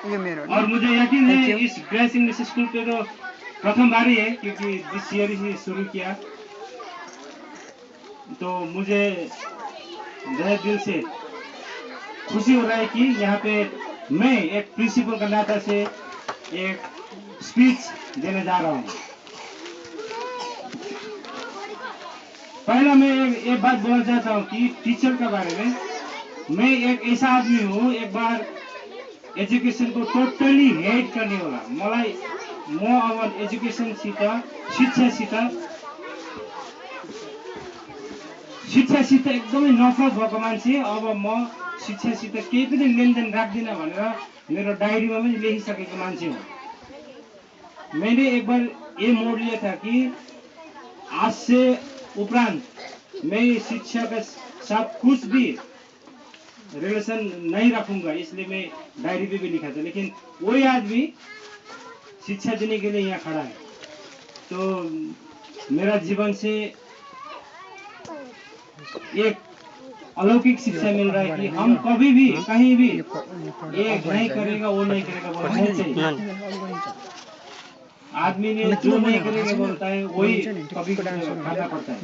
और मुझे यकीन है इस ग्रेस इंग्लिश स्कूल पे तो प्रथम बार ही है, क्योंकि दिस ईयर ही शुरू किया। तो मुझे बहुत दिल से खुशी हो रहा है कि यहाँ पे मैं एक प्रिंसिपल का नाता से एक स्पीच देने जा रहा हूँ। पहला मैं एक बात बोलना चाहता हूँ कि टीचर के बारे में, मैं एक ऐसा आदमी हूँ एक बार एजुकेशन को टोटली हेट करने वाला। मलाई म अब एजुकेसनसित शिक्षासित एकदमै नफरत भएको मान्छे। अब म शिक्षासित केही पनि लेनदेन राख्दिनँ भनेर मेरो डायरीमा पनि लेखिसकेको मान्छे हो। मैंने एक बार ये मोड़ लिया था कि आज से उपरांत मैं शिक्षा के साथ कुछ भी रिलेशन नहीं रखूंगा, इसलिए मैं डायरी पे भी लिखा था। लेकिन वही आदमी शिक्षा देने के लिए यहाँ खड़ा है। तो मेरा जीवन से एक अलौकिक शिक्षा मिल रहा है कि हम कभी भी कहीं भी ये नहीं करेगा वो नहीं करेगा बोलना नहीं चाहिए। आदमी ने जो नहीं करेगा बोलता है वही कभी करना पड़ता है।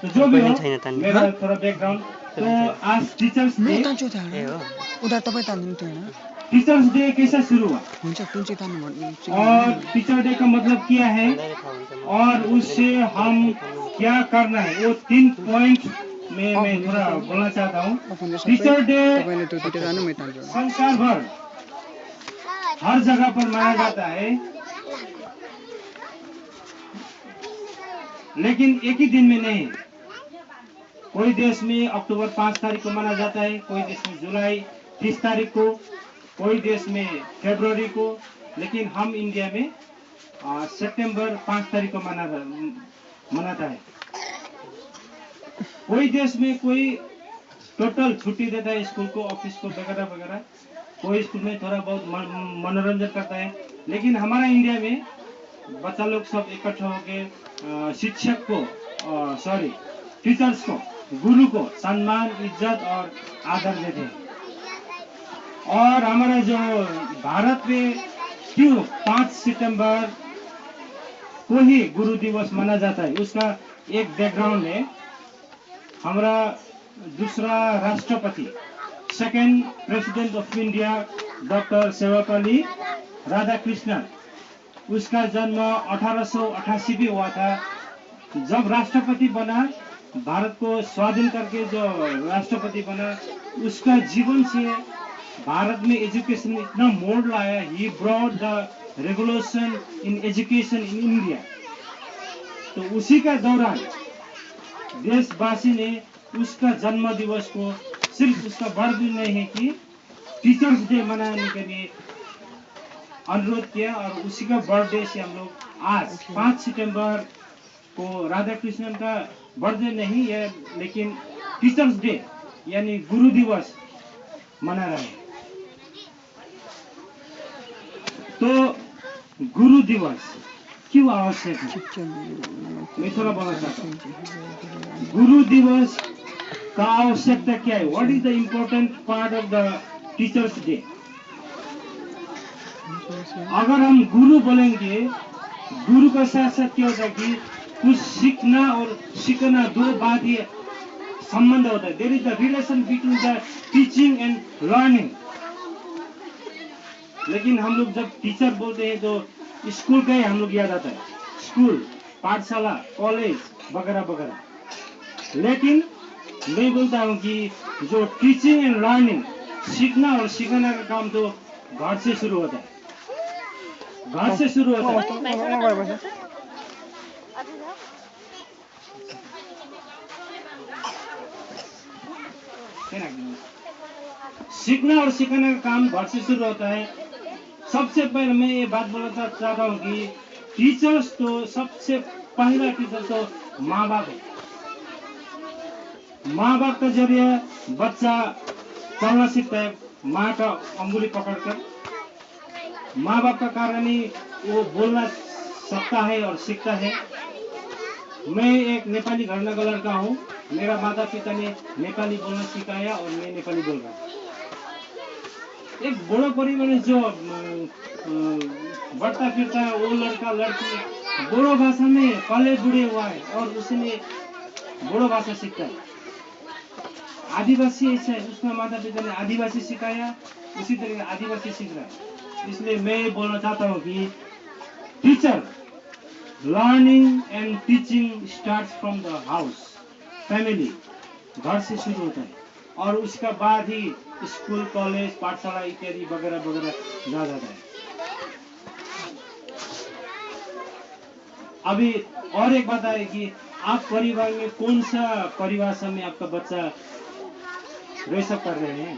तो जो भी हो, मेरा थोड़ा बैकग्राउंड। तो आज टीचर्स डे, टीचर्स डे कैसे शुरू हुआ और टीचर डे का मतलब क्या है और उससे हम क्या करना है, वो 3 पॉइंट में मैं थोड़ा बोलना चाहता हूँ। टीचर डे संसार भर हर जगह पर मनाया जाता है, लेकिन एक ही दिन में नहीं। कोई देश में अक्टूबर 5 तारीख को मनाया जाता है, कोई देश में जुलाई 30 तारीख को, कोई देश में फरवरी को, लेकिन हम इंडिया में सितंबर 5 तारीख को मनाता है। कोई देश में कोई टोटल छुट्टी देता है स्कूल को, ऑफिस को, वगैरह वगैरह। कोई स्कूल में थोड़ा बहुत मनोरंजन करता है, लेकिन हमारा इंडिया में बच्चा लोग सब इकट्ठा होकर शिक्षक को टीचर्स को, गुरु को सम्मान, इज्जत और आदर देते हैं। और हमारा जो भारत में क्यों 5 सितंबर को ही गुरु दिवस माना जाता है, उसका एक बैकग्राउंड है। हमारा दूसरा राष्ट्रपति, second president of India, doctor Sarvepalli Radhakrishnan, उसका जन्म 1888 में हुआ था। जब राष्ट्रपति बना, भारत को स्वाधीन करके जो राष्ट्रपति बना, उसका जीवन से भारत में एजुकेशन इतना मोड़ लाया। He brought the revolution in education in India. तो उसी का दौरान देशवासी ने उसका जन्म दिवस को सिर्फ उसका बर्थडे नहीं है कि टीचर्स डे मनाने के लिए अनुरोध किया, और उसी का बर्थडे से हम लोग आज 5 सितंबर को राधा कृष्णन का बर्थडे नहीं है, लेकिन टीचर्स डे यानी गुरु दिवस मना रहे हैं। तो गुरु दिवस क्यों आवश्यक है, मैं थोड़ा बोलना चाहता हूँ। गुरु दिवस का आवश्यकता क्या है? What is the important part of the teachers day? अगर हम गुरु बोलेंगे, गुरु का साथ साथ क्या होता है कि कुछ सीखना और सीखना दो बात ही संबंध होता है। There is the relation between the teaching and learning. लेकिन हम लोग जब टीचर बोलते हैं तो स्कूल का ही हम लोग याद आता है, स्कूल, पाठशाला, कॉलेज वगैरह वगैरह। लेकिन मैं बोलता हूँ कि जो टीचिंग एंड लर्निंग, सीखना और सीखना का काम तो घर से शुरू होता है, घर से शुरू होता है। सीखना और सीखने का काम घर से शुरू होता है। सबसे पहले मैं ये बात बोलना चाहता हूँ कि टीचर्स तो सबसे पहला टीचर तो माँ बाप है। माँ बाप के जरिए बच्चा चलना सीखता है, माँ का अंगुली पकड़कर। माँ बाप का कारण ही वो बोलना सकता है और सीखता है। मैं एक नेपाली घराना का लड़का हूँ। मेरा माता पिता ने नेपाली बोलना सिखाया और मैं नेपाली बोल रहा हूँ। एक बड़ो परिवार में जो बढ़ता फिरता है, वो लड़का लड़की बोड़ो भाषा में पले बुढ़े हुआ है और उसने बोड़ो भाषा सीखता है। आदिवासी ऐसा है, उसका माता पिता ने आदिवासी सिखाया, उसी तरह आदिवासी सीख रहा है। इसलिए मैं बोलना चाहता हूँ कि teacher learning and teaching starts from the house, family, घर से शुरू होता है और उसका बाद ही स्कूल, कॉलेज, पाठशाला इत्यादि वगैरह वगैरह जा जाता है। अभी और एक बात है कि आप परिवार में कौन सा परिवार में आपका बच्चा रह कर रहे हैं,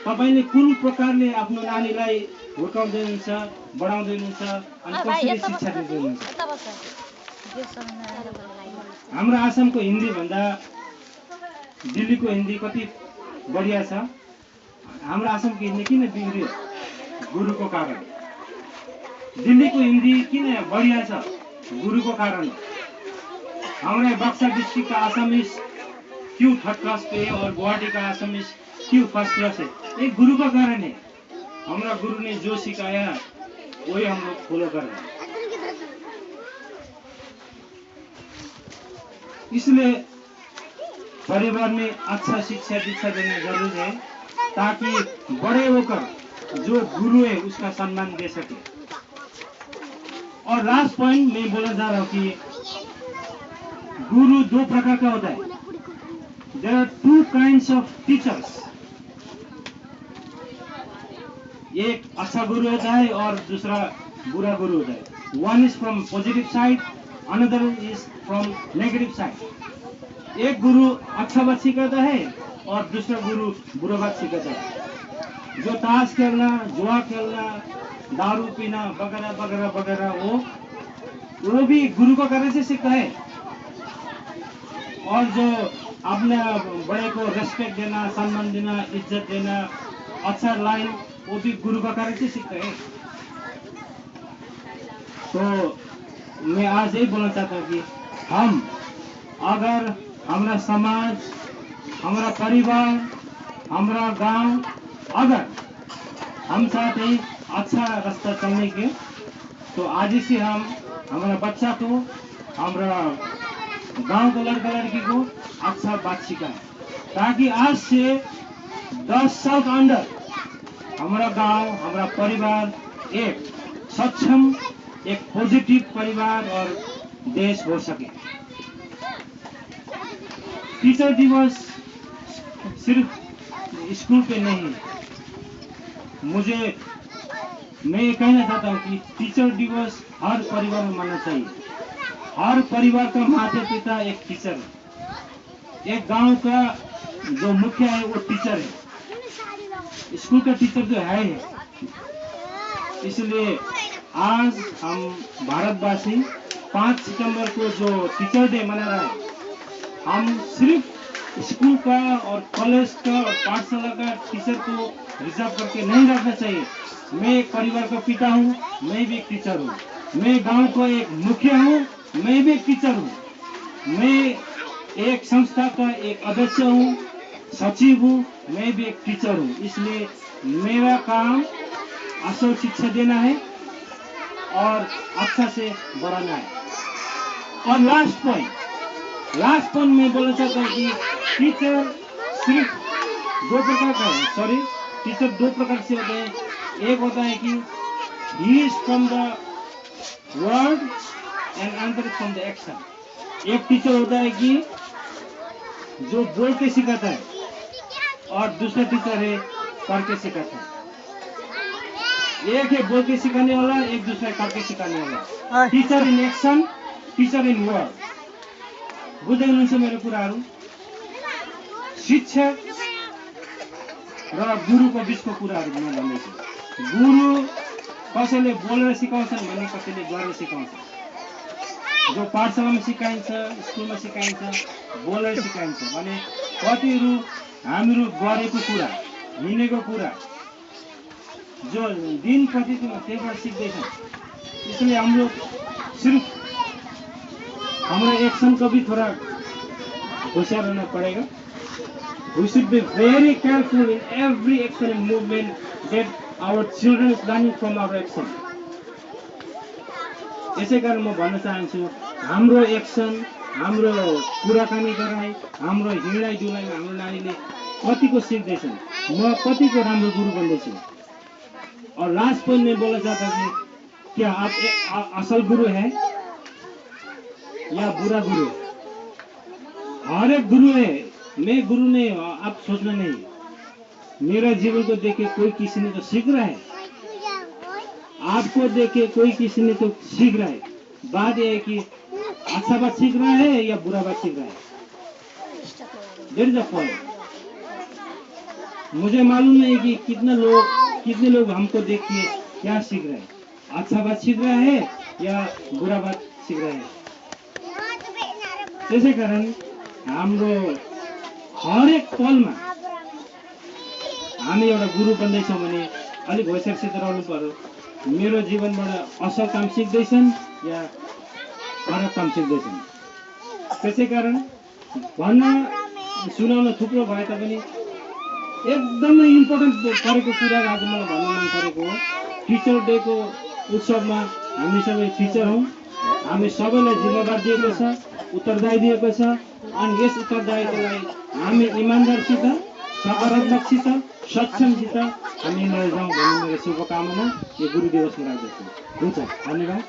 तपाईले कुन प्रकारले आफ्नो नानीलाई हुर्काउँदै हुनुहुन्छ, बढाउँदै हुनुहुन्छ अनि कसरी शिक्षा दिँदै हुनुहुन्छ। हाम्रो आसामको हिन्दी भन्दा दिल्लीको हिन्दी कति बढिया छ। हाम्रो आसामको हिन्दी किन बिग्रियो? गुरुको कारण। दिल्लीको हिन्दी किन बढिया छ? गुरुको कारण। हाम्रो बक्सा डिस्ट्रिक्ट का आसामिस क्यों थर्ड क्लास पे है और गुवाहाटी का आसामिस क्यों फर्स्ट क्लास है? एक गुरु का कारण है। हमारा गुरु ने जो सिखाया वही हम लोग फॉलो कर रहे हैं। इसलिए परिवार में अच्छा शिक्षा दीक्षा देना जरूरी है ताकि बड़े होकर जो गुरु है उसका सम्मान दे सके। और लास्ट पॉइंट मैं बोलना चाह रहा हूँ कि गुरु दो प्रकार का होता है। There are two kinds of teachers. एक अच्छा गुरु होता है और दूसरा बुरा गुरु होता है। One is from positive side, another is from negative side. एक गुरु अच्छा बात सिखाता है और दूसरा गुरु बुरा बात सिखाता है। जो ताश खेलना, जुआ खेलना, दारू पीना वगैरह वगैरह वगैरह वो भी गुरु का कारण से सीखता है। और जो अपने बड़े को रेस्पेक्ट देना, सम्मान देना, इज्जत देना, अच्छा लाइन, वो भी गुरु का कारण से सीखते हैं। तो मैं आज यही बोलना चाहता हूँ कि हम अगर हमारा समाज, हमारा परिवार, हमारा गांव, अगर हम चाहते हैं अच्छा रास्ता चलने के, तो आज ही से हम हमारा बच्चा को, हमारा गांव के लड़का लड़की को अच्छा बात सिखाएं ताकि आज से 10 साल के अंदर हमारा गांव, हमारा परिवार एक सक्षम, एक पॉजिटिव परिवार और देश हो सके। टीचर दिवस सिर्फ स्कूल पे नहीं, मैं कहना चाहता हूँ कि टीचर दिवस हर परिवार में मानना चाहिए। हर परिवार का माता पिता एक टीचर है। एक गांव का जो मुखिया है वो टीचर है। स्कूल का टीचर जो है। इसलिए आज हम भारतवासी 5 सितंबर को जो टीचर डे मना रहा है, हम सिर्फ स्कूल का और कॉलेज का और पाठशाला का टीचर को रिजर्व करके नहीं रखना चाहिए। मैं एक परिवार का पिता हूँ, मैं भी एक टीचर हूँ। मैं गांव का एक मुखिया हूँ, मैं भी एक टीचर हूँ। मैं एक संस्था का एक अध्यक्ष हूँ, सचिव हूँ, मैं भी एक टीचर हूँ। इसलिए मेरा काम असल शिक्षा देना है और अच्छा से बढ़ाना है। और लास्ट पॉइंट मैं बोलना चाहता हूँ कि टीचर सिर्फ 2 प्रकार का है। टीचर 2 प्रकार से होते हैं। एक होता है कि he is from the word and another from the action. एक टीचर होता है कि जो बोल के सिखाता है और दूसरा टीचर है करके सिखाता है। एक है बोल के सिखाने वाला, एक दूसरा करके सिखाने वाला। Teacher in action, teacher in word. बुझ्दै हुनुहुन्छ मेरो कुराहरू? शिक्षक र गुरुको बिचको कुराहरू म भन्दैछु। गुरु कसैले बोलेर सिकाउँछन् भने कसैले गरेर सिकाउँछ। जो पाठशालामा सिकाइन्छ, स्कुलमा सिकाइन्छ, बोलेर सिकाइन्छ भने कतिहरू हामीहरू गरेको कुरा, हिँडेको कुरा जो दिन प्रतिदिन त्यहीबाट सिक्दैछन्। इसलिए हम लोग सिर्फ हमारा एक्शन को भी थोड़ा होशियार रहना पड़ेगा। We should be very careful in every action and movement that our children is learning from our action. यसै कारण म भन्न चाहन्छु हाम्रो एक्सन, हाम्रो कुराकानी गराइ, हाम्रो हिँडाइ डुलाइमा हाम्रो नानीले कतिको सिक्दैछन्, म कतिको राम्रो गुरु बन्दैछु। और लास्ट पॉइंट में बोला जाता है कि क्या आप असल गुरु है या बुरा गुरु? हर एक गुरु है, मैं गुरु नहीं हूं, आप सोचना नहीं। मेरा जीवन को देखे कोई किसी ने तो सीख रहा है, आपको देखे कोई किसी ने तो सीख रहा है। बात यह है कि अच्छा बात सीख रहा है या बुरा बात सीख रहा है। There is a point. मुझे मालूम नहीं कि कितने लोग हमको देख के क्या सीख रहे हैं, अच्छा बात सीख रहा है या बुरा बात सीख रहा है। त्यसै कारण हाम्रो हरेक पलमा हामी एउटा गुरु बन्दैछौँ भने अलिक होसियारसित रहनु पर्यो। मेरो जीवनबाट असल काम सिक्दैछन् या खराब काम सिक्दैछन्। त्यसै कारण भन्न सुनाउन थुप्रो भए तापनि एकदमै इम्पोर्टेन्ट परेको कुरा आज मलाई भन्न मन परेको हो। टिचर डे को उत्सवमा हामी सबै टिचर हौं, हामी सबैलाई जिम्मेवार दिएको छ, उत्तरदायी दिएको छ। अनि यस उत्तरदायित्वलाई हामी इमानदारसित, सकारात्मकसित, सक्षमसित हामी लिएर जाउँ भन्ने मेरो शुभकामना यो गुरु दिवसमा राख्दछु। हुन्छ, धन्यवाद।